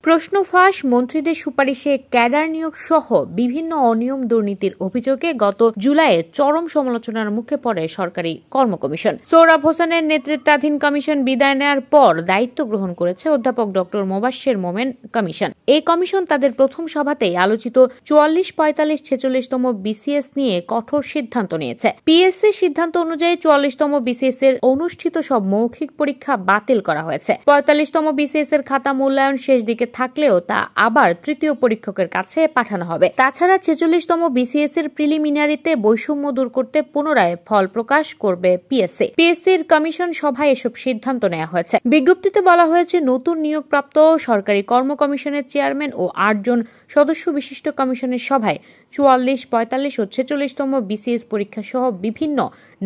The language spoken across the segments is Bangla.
প্রশ্ন ফাঁস, মন্ত্রীদের সুপারিশে ক্যাডার নিয়োগ সহ বিভিন্ন অনিয়ম দুর্নীতির অভিযোগে গত জুলাইয়ে চরম সমালোচনার মুখে পড়ে সরকারি কর্ম কমিশন। সোহরাব হোসেনের নেতৃত্বাধীন কমিশন বিদায় নেওয়ার পর দায়িত্ব গ্রহণ করেছে অধ্যাপক ডক্টর মোবাশ্বের মোমেন কমিশন। এই কমিশন তাদের প্রথম সভাতেই আলোচিত 44, 45, 46তম বিসিএস নিয়ে কঠোর সিদ্ধান্ত নিয়েছে। পিএসসির সিদ্ধান্ত অনুযায়ী 44তম বিসিএস এর অনুষ্ঠিত সব মৌখিক পরীক্ষা বাতিল করা হয়েছে। 45তম বিসিএস এর খাতা মূল্যায়ন শেষ দিকে থাকলেও তা আবার তৃতীয় পরীক্ষকের কাছে পাঠানো হবে। তাছাড়া 46তম বিসিএস এর প্রিলিমিনারিতে বৈষম্য দূর করতে পুনরায় ফল প্রকাশ করবে পিএসসি। পিএসসির কমিশন সভায় এসব সিদ্ধান্ত নেওয়া হয়েছে। বিজ্ঞপ্তিতে বলা হয়েছে, নতুন নিয়োগপ্রাপ্ত সরকারি কর্ম কমিশনের চেয়ারম্যান ও 8 জন সদস্য বিশিষ্ট কমিশনের সভায় 44, 45 ও 46তম বিসিএস পরীক্ষা সহ বিভিন্ন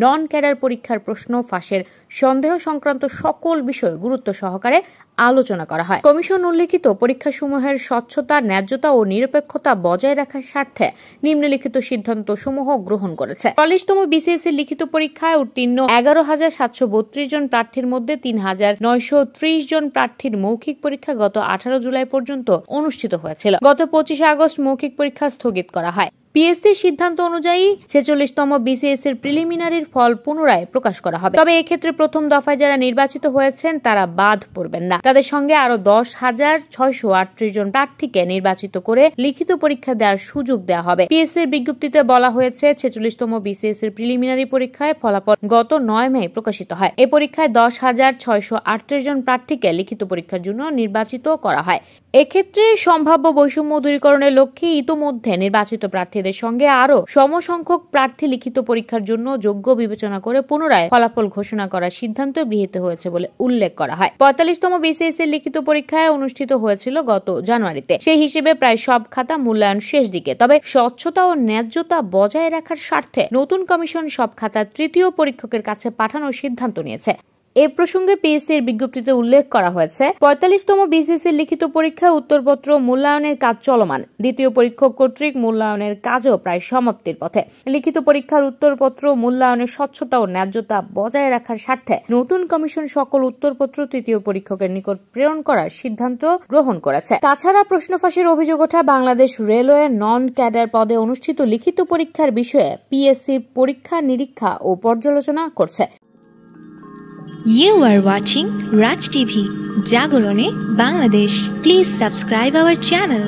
নন ক্যাডার পরীক্ষার প্রশ্ন ফাঁসের সন্দেহ সংক্রান্ত সকল বিষয় গুরুত্ব সহকারে আলোচনা করা হয়। কমিশন উল্লেখিত পরীক্ষাসমূহের স্বচ্ছতা, ন্যায্যতা ও নিরপেক্ষতা বজায় রাখার স্বার্থে নিম্নলিখিত সিদ্ধান্তসমূহ গ্রহণ করেছে। 44তম বিসিএস এর লিখিত পরীক্ষায় উত্তীর্ণ 11,732 জন প্রার্থীর মধ্যে 3,930 জন প্রার্থীর মৌখিক পরীক্ষা গত 18 জুলাই পর্যন্ত অনুষ্ঠিত হয়েছিল। গত 25 আগস্ট মৌখিক পরীক্ষা স্থগিত করা হয়। পিএসসির সিদ্ধান্ত অনুযায়ী 46তম বিসিএস এর প্রিলিমিনারির ফল পুনরায় প্রকাশ করা হবে। তবে এক্ষেত্রে প্রথম দফায় যারা নির্বাচিত হয়েছেন তারা বাদ পড়বেন না। তাদের সঙ্গে আরো 10,638 জন প্রার্থীকে নির্বাচিত করে লিখিত পরীক্ষা দেওয়ার সুযোগ দেওয়া হবে। পিএসসির বিজ্ঞপ্তিতে বলা হয়েছে, 46তম বিসিএস এর প্রিলিমিনারি পরীক্ষায় ফলাফল গত 9 মে প্রকাশিত হয়। এই পরীক্ষায় 10,638 জন প্রার্থীকে লিখিত পরীক্ষার জন্য নির্বাচিত করা হয়। এক্ষেত্রে সম্ভাব্য বৈষম্য দূরীকরণের লক্ষ্যে ইতোমধ্যে নির্বাচিত প্রার্থীদের সঙ্গে আরো সমসংখ্যক প্রার্থী লিখিত পরীক্ষার জন্য যোগ্য বিবেচনা করে পুনরায় ফলাফল ঘোষণা করার সিদ্ধান্ত গৃহীত হয়েছে বলে উল্লেখ করা হয়। 45তম বিসিএস এর লিখিত পরীক্ষায় অনুষ্ঠিত হয়েছিল গত জানুয়ারিতে। সেই হিসেবে প্রায় সব খাতা মূল্যায়ন শেষ দিকে। তবে স্বচ্ছতা ও ন্যায্যতা বজায় রাখার স্বার্থে নতুন কমিশন সব খাতা তৃতীয় পরীক্ষকের কাছে পাঠানোর সিদ্ধান্ত নিয়েছে। এ প্রসঙ্গে পিএসসির বিজ্ঞপ্তিতে উল্লেখ করা হয়েছে, 45তম বিসিএস এর লিখিত পরীক্ষায় উত্তরপত্র মূল্যায়নের কাজ চলমান। দ্বিতীয় পরীক্ষক কর্তৃক মূল্যায়নের কাজও প্রায় সমাপ্তির পথে। লিখিত পরীক্ষার উত্তরপত্র মূল্যায়নের স্বচ্ছতা ও ন্যায্যতা বজায় রাখার স্বার্থে নতুন কমিশন সকল উত্তরপত্র তৃতীয় পরীক্ষকের নিকট প্রেরণ করার সিদ্ধান্ত গ্রহণ করেছে। তাছাড়া প্রশ্ন ফাঁসের অভিযোগ ওঠা বাংলাদেশ রেলওয়ে নন ক্যাডার পদে অনুষ্ঠিত লিখিত পরীক্ষার বিষয়ে পিএসসি পরীক্ষা নিরীক্ষা ও পর্যালোচনা করছে। You are watching Raj TV, Jagorone, Bangladesh. Please subscribe our channel.